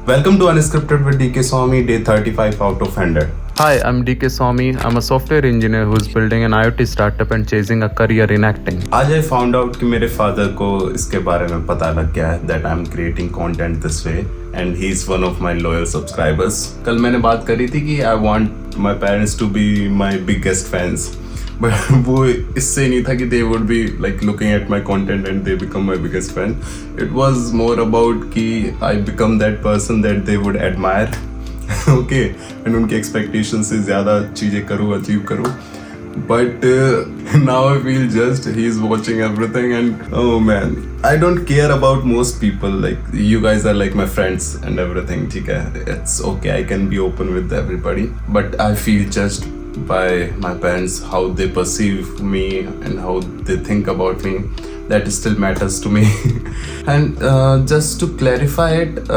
Welcome to Unscripted with DK Swami, day 35 out of 100. Hi, I'm DK Swami. I'm a software engineer who's building an IoT startup and chasing a career in acting. आज I found out कि मेरे father को इसके बारे में पता लग गया है that I'm creating content this way and he's one of my loyal subscribers. कल मैंने बात करी थी कि I want my parents to be my biggest fans. But वो इससे नहीं था कि they would be like looking at my content and they become my biggest fan. It was more about कि I become that person that they would admire. Okay, and उनके expectations से ज़्यादा चीज़ें करूँ, achieve करूँ. But now I feel just he's watching everything and oh man, I don't care about most people. Like you guys are like my friends and everything. ठीक है, it's okay. I can be open with everybody. But I feel judged by my parents, how they perceive me and how they think about me. That still matters to me. And just to clarify it,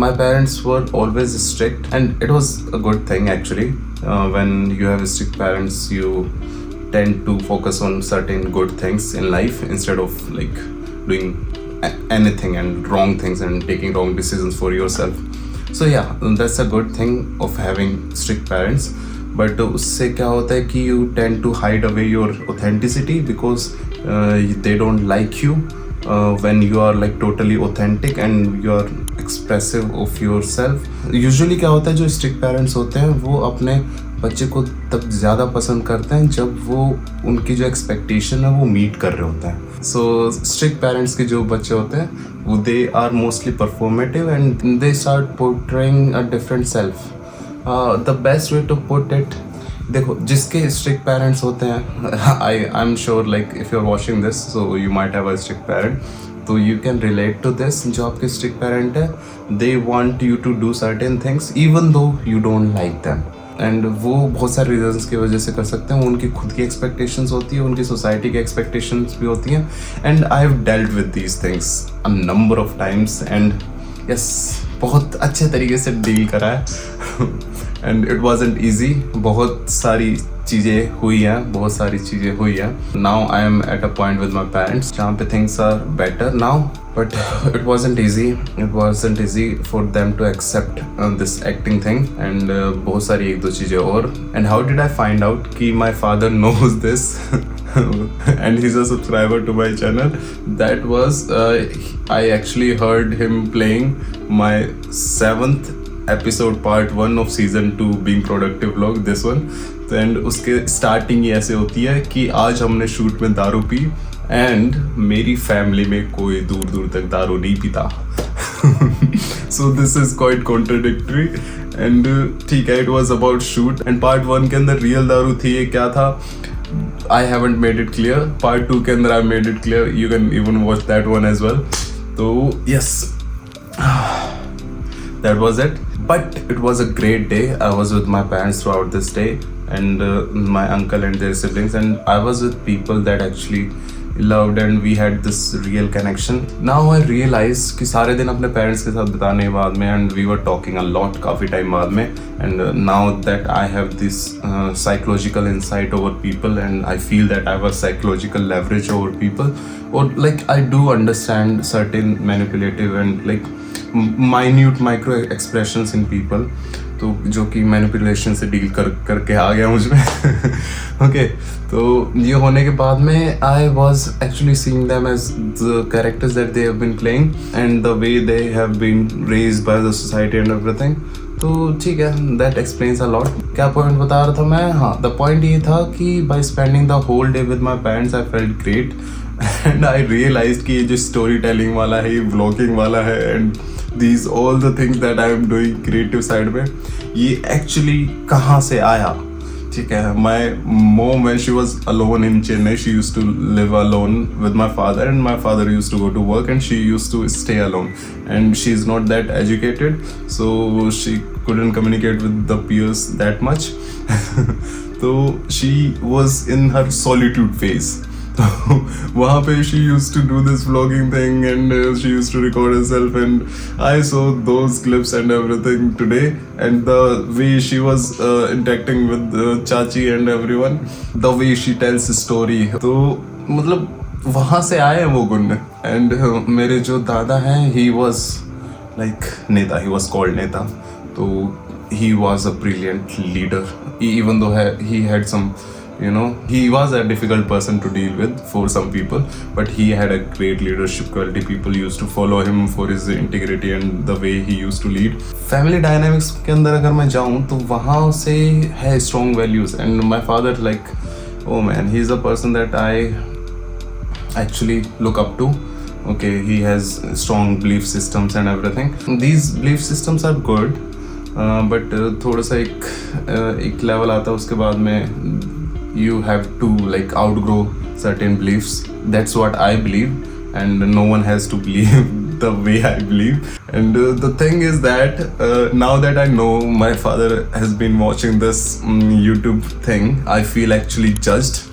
my parents were always strict and it was a good thing actually. When you have strict parents, you tend to focus on certain good things in life instead of like doing anything and wrong things and taking wrong decisions for yourself. So yeah, that's a good thing of having strict parents. But उससे क्या होता है कि you tend to hide away your authenticity because they don't like you when you are like totally authentic and you are expressive of yourself. Usually क्या होता है, जो strict parents होते हैं वो अपने बच्चे को तब ज़्यादा पसंद करते हैं जब वो उनकी जो एक्सपेक्टेशन है वो मीट कर रहे होते हैं. सो स्ट्रिक्ट पेरेंट्स के जो बच्चे होते हैं वो they are mostly performative and they start portraying a different self. The best way to put it, देखो जिसके स्ट्रिक्ट पेरेंट्स होते हैं, I am sure like if you are watching this so you might have a strict parent, तो you can relate to this. जो आपके strict parent है, they want you to do certain things even though you don't like them. And वो बहुत सारे reasons की वजह से कर सकते हैं. उनकी खुद की एक्सपेक्टेशंस होती है, उनकी सोसाइटी की एक्सपेक्टेशंस भी होती हैं. And I have dealt with these things a number of times and yes, बहुत अच्छे तरीके से डील करा है. And it wasn't easy. बहुत सारी चीज़ें हुई हैं. Now I am at a point with my parents जहाँ पे things are better now. But it wasn't easy for them to accept this acting thing and बहुत सारी एक दो चीज़ें और. And how did I find out कि my father knows this and he's a subscriber to my channel? That was I actually heard him playing my 7th episode part 1 of season 2 being productive vlog, this one. And उसके starting ही ऐसे होती है कि आज हमने shoot में दारू P and मेरी फैमिली में कोई दूर दूर तक दारू नहीं पीता. So this is quite contradictory. And ठीक है, it was about shoot and part 1 के अंदर रियल दारू थी, ये क्या था I haven't made it clear. Part 2 के अंदर I made it clear. You can even watch that one as well. तो yes, that was it. But it was a great day. I was with my parents throughout this day and my uncle and their siblings, and I was with people that actually loved and we had this real connection. Now I realize कि सारे दिन अपने parents के साथ बिताने के बाद में and we were talking a lot काफ़ी टाइम बाद में. And now that I have this psychological insight over people and I feel that I have a psychological leverage over people, or like I do understand certain manipulative and like minute micro expressions in people, तो जो कि manipulation से deal करके आ गया मुझ में. Okay, तो ये होने के बाद में I was actually seeing them as the characters that they have been playing and the way they have been raised by the society and everything. तो ठीक है, दैट एक्सप्लेन्स अ लॉट. क्या पॉइंट बता रहा था मैं? हाँ, द पॉइंट ये था कि by spending the whole day with my parents I felt great and I realise कि ये जो स्टोरी टेलिंग वाला है, ये व्लॉगिंग वाला है and these all the things that I am doing creative side में, ये actually कहाँ से आया? ठीक है, my mom when she was alone in Chennai, she used to live alone with my father and my father used to go to work and she used to stay alone and she is not that educated so she couldn't communicate with the peers that much. So she was in her solitude phase. वहाँ पे she used to do this vlogging thing and she used to record herself and I saw those clips and everything today and the way she was interacting with Chachi and everyone, the way she tells the story, तो मतलब वहाँ से आए हैं वो गुण. And मेरे जो दादा हैं, he was like Neta. He was called Neta. So he was a brilliant leader. Even though he had some, he was a difficult person to deal with for some people, but he had a great leadership quality. People used to follow him for his integrity and the way he used to lead. Family dynamics के अंदर अगर मैं जाऊँ तो वहाँ से है strong values, and my father, like, oh man, he's a person that I actually look up to. Okay, he has strong belief systems and everything. These belief systems are good, but थोड़ा सा एक level आता है उसके बाद में you have to like outgrow certain beliefs. That's what I believe, and no one has to believe the way I believe. And the thing is that now that I know my father has been watching this YouTube thing, I feel actually judged,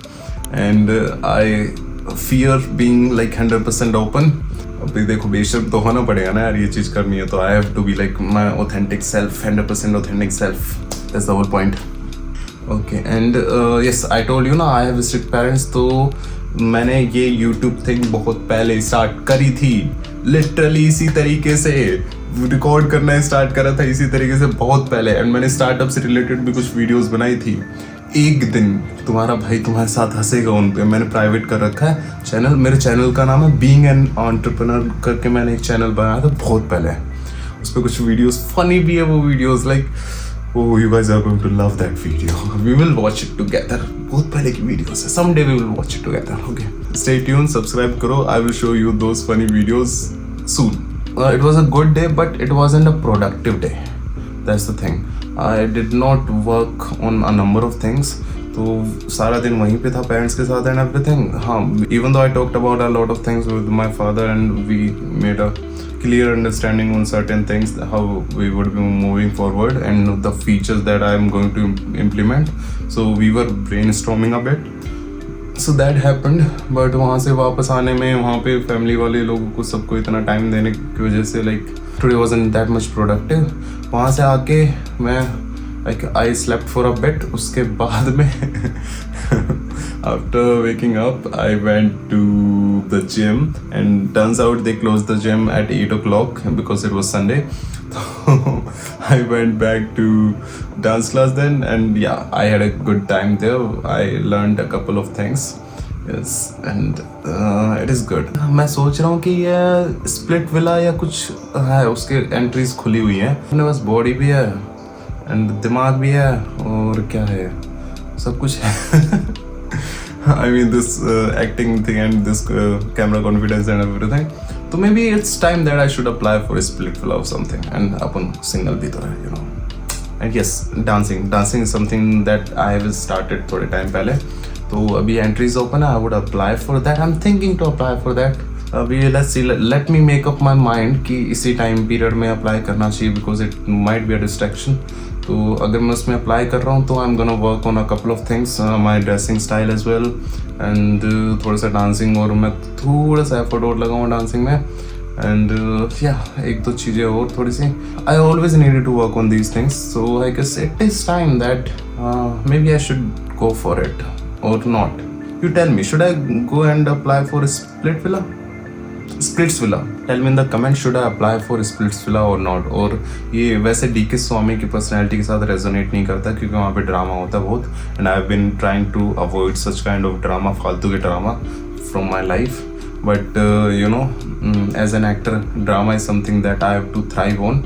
and I fear being like 100% open. अभी देखो बेशर्म तो होना पड़ेगा ना यार, ये चीज़ करनी है तो I have to be like my authentic self, 100% authentic self. That's the whole point. Okay, and yes, I told you ना I have strict parents. तो मैंने ये YouTube thing बहुत पहले स्टार्ट करी थी, लिटरली इसी तरीके से रिकॉर्ड करना स्टार्ट करा था इसी तरीके से बहुत पहले, एंड मैंने स्टार्टअप से रिलेटेड भी कुछ वीडियोस बनाई थी. एक दिन तुम्हारा भाई तुम्हारे साथ हंसेगा उन पे. मैंने प्राइवेट कर रखा है चैनल, मेरे चैनल का नाम है बीइंग एन एंटरप्रेन्योर करके. मैंने एक चैनल बनाया था बहुत पहले, उस पर कुछ वीडियोस फनी भी है. वो videos like oh, you guys are going to love that video. We will watch it together. बहुत पहले की videos है. Someday we will watch it together. Okay. Stay tuned. Subscribe करो. I will show you those funny videos soon. It was a good day, but it wasn't a productive day. That's the thing. I did not work on a number of things. तो सारा दिन वहीं पे था parents के साथ and everything. हाँ, even though I talked about a lot of things with my father and we made a clear understanding on certain things, how we would be moving forward and the features that I am going to implement. So we were brainstorming a bit. So that happened. But वहाँ से वापस आने में वहाँ पे family वाले लोगों को सबको इतना टाइम देने की वजह से like today wasn't that much productive. वहाँ से आके मैं like I slept for a bit. उसके बाद में after waking up I went to the gym, and turns out they closed the gym at 8 o'clock because it was Sunday. I went back to dance class then, and yeah, I had a good time there. I learned a couple of things. Yes, and it is good. मैं सोच रहा हूँ कि ये split villa या कुछ है, उसके एंट्रीज खुली हुई हैं. अपने पास बॉडी भी है एंड दिमाग भी है और क्या है, सब कुछ है. I mean this acting thing and this camera confidence and everything. So maybe it's time that I should apply for a split villa or something. And upon single भी तो है, you know. And yes, dancing is something that I have started थोड़े time पहले. तो अभी entries open है, I would apply for that. I'm thinking to apply for that. अभी let's see, let me make up my mind कि इसी time period में apply करना चाहिए because it might be a distraction. तो अगर मैं उसमें अप्लाई कर रहा हूँ तो I am gonna work on a couple of things, my dressing style as well and थोड़ा सा डांसिंग, और मैं थोड़ा सा एफर्ट और लगाऊँ डांसिंग में. एंड या एक दो चीज़ें और थोड़ी सी I always needed to work on these things. So I guess it is time that maybe I should go for it or not. You tell me, should I go and apply for Splitsvilla? Splitsvilla, tell me in the comment, should I apply for Splitsvilla or not. और ये वैसे DK स्वामी की personality के साथ resonate नहीं करता क्योंकि वहाँ पे ड्रामा होता है बहुत, and I have been trying to avoid such kind of drama, फालतू के drama from my life. But you know, as an actor drama is something that I have to thrive on.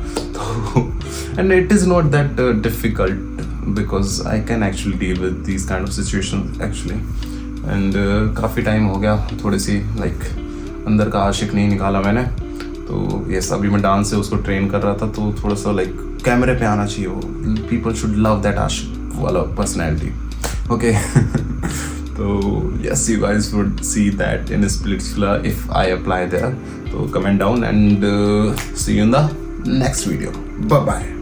And it is not that difficult because I can actually deal with these kind of situation actually. And काफ़ी time हो गया थोड़ी सी like अंदर का आशिक नहीं निकाला मैंने. तो यस, अभी मैं डांस से उसको ट्रेन कर रहा था, तो थोड़ा सा लाइक कैमरे पे आना चाहिए वो. पीपल शुड लव दैट आशिक वाला पर्सनैलिटी. ओके. तो yes, you guys would see that in Splitsvilla if I apply there. तो comment down and see you in the next video. Bye bye.